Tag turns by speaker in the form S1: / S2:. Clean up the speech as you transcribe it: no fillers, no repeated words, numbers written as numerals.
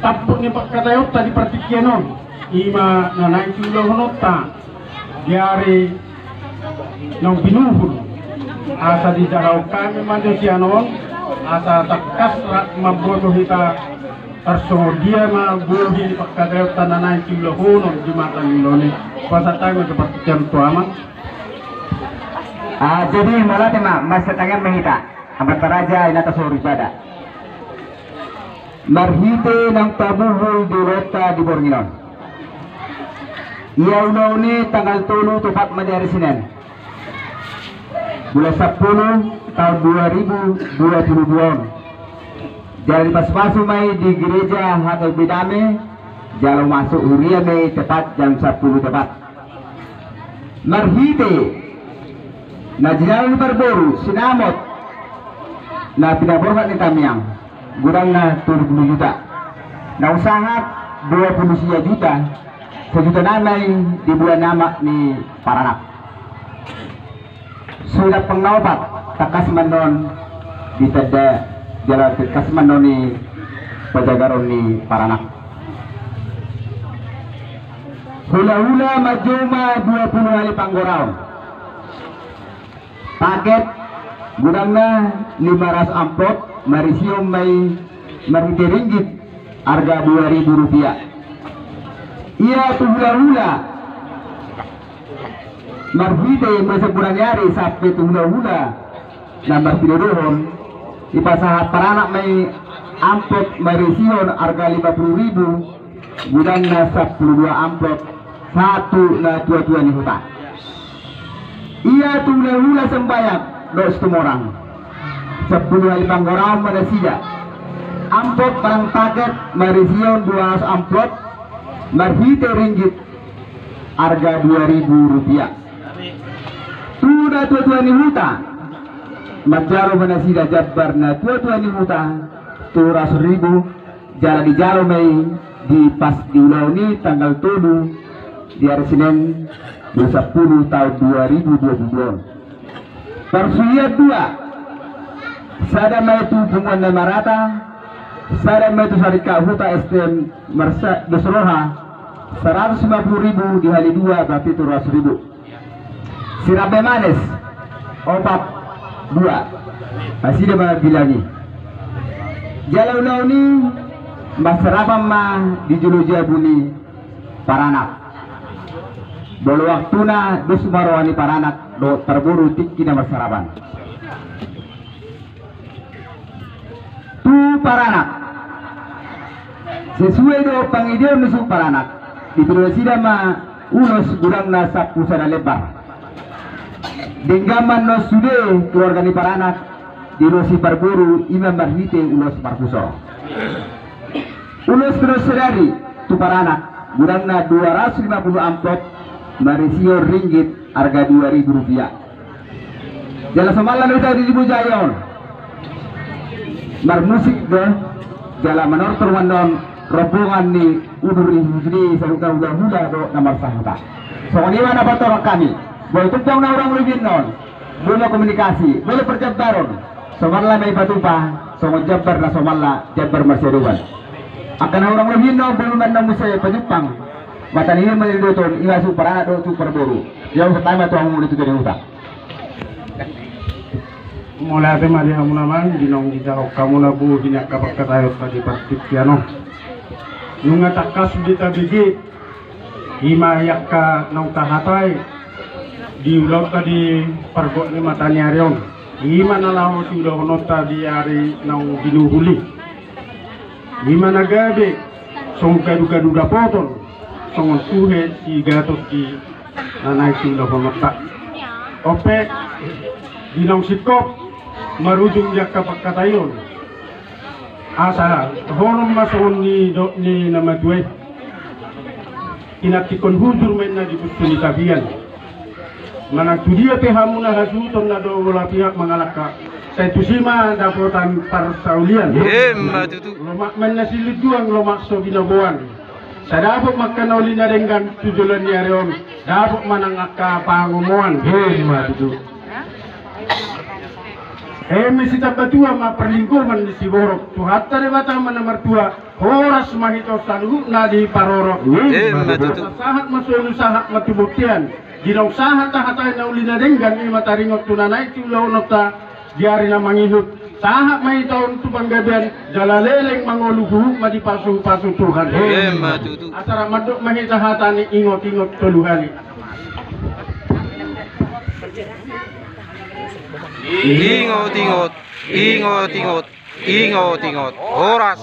S1: tapok ni pagkatayo tadi partikianon ima na naitulo honota diari nang binuhul asa di jaraw kami manusianon asa takas maboto hita arso dia mabuhi pagkatayo tananay tulo honon jumatan niloni pasatay mo partikian tuaman.
S2: Jadi malah tema masa tangan menghita ambat raja inata suri pada marhite ng tabuhol direta di Bornginon. Ia unauni tanggal 3 tepat Madari Senin bulan 10 tahun 2022 jalan pas-pasu mai di gereja Hatel Bidame jalan masuk Huria mai tepat jam 10 tepat marhite na jalan Barboru sinamot na pinaborkan ni Tamiang kurang na 70 juta na usahat 20 juta sejuta nanay di bulan nama ni Paranak sudah pengobat takas manon di tada jalan takas manon ni Pajagaron ni Paranak hula-hula majuma 20 hari panggoraon paket kurang na 500 amplop marisium may marite ringgit harga 2.000 rupiah. Ia hula-hula marhite masa bulan yari sampai hula-hula nambar tidodohon ipasahat Paranak may amplop marisium harga 50.000 gudang na 12 amplop satu na tua-tua ni hutan. Ia hula-hula sembayak 200 orang 10 hari panggorang Malaysia amplop barang paket marision 200 amplop marhite ringgit harga 2.000 rupiah sudah tua-tua ni huta Majaro Malaysia Jabar na tua-tua ni huta 200.000 jalan di jalo may di pas di ulau ni tanggal 7 di hari Senin 10 tahun 2022 persuliat 2 sada may tubungan na marata sada may tu sarika huta STM Mersa Dosroha 150.000 di hali 2 berarti 200.000 Sirabe Manes opat 2 masih dia bilangi jalau ni masarabam ma di Juluja Buni Paranak bolu waktuna dus marwani Paranak do terburu tikki na masaraban Paranak sesuai do pangideon nusuk Paranak di Purwasida ma unos gurang na sa pusara lebar denggaman no sude keluarga ni Paranak di Rosi Barburu imam marhite ulos parpuso ulos terus sedari tu Paranak gurang na 250 amplop marisio ringgit harga 2.000 rupiah jalan semalam itu di Bujayon marmusik de jala menor terwandon rombongan ni uduri hujri saluka hula do nomor sahata so ni mana bator kami boleh tumpang na orang lebih non boleh komunikasi boleh perjabaron somarla may batupa so jabar na somarla jabar maseruan akan orang lebih non belum nang musay pajupang mata ni may doton ingasu Paranak do tu perboru yang pertama tu ang itu dari utang mulai dari mali kamu naman ginong dijauh kamu nabu ginak kapak katayo tadi partikiano nunga takas dita bigi himayak ka nong tahatay di ulau tadi pergok ni matanya riong hima nalaw ti ulau nota di ari nong binuhuli hima nagabe song kadu-kadu dapoton song tuhe si gatot di nanay ti ulau nota ope ginong sikop marujung jak kapagkatayon asa horon mason ni nama duwe inatikon hujur men na di gusto ni tabian manang tudia tehamu na hasuton na do wala pihak mangalaka sa tusima dapotan parsaulian lomak men na silid duang lomak so ginabuan sa dapat magkanoli na dengan tujulan ni Arion dapat manang ka pangumuan matutu
S1: Mesita batua ma perlingkungan di Siborok. Tuhatta de bata mana mertua. Horas mahito salu na di Paroro. Sahat masuk sahat matubuktian. Jirau sahat tahatai na ulina denggan ni mataringot tunanai tulau nota diari na mangihut. Sahat mahito untuk panggabian jalaleleng mangoluhu madipasu pasu Tuhan. Atara maduk mahita hatani ingot-ingot toluhali.
S3: Ingot, horas.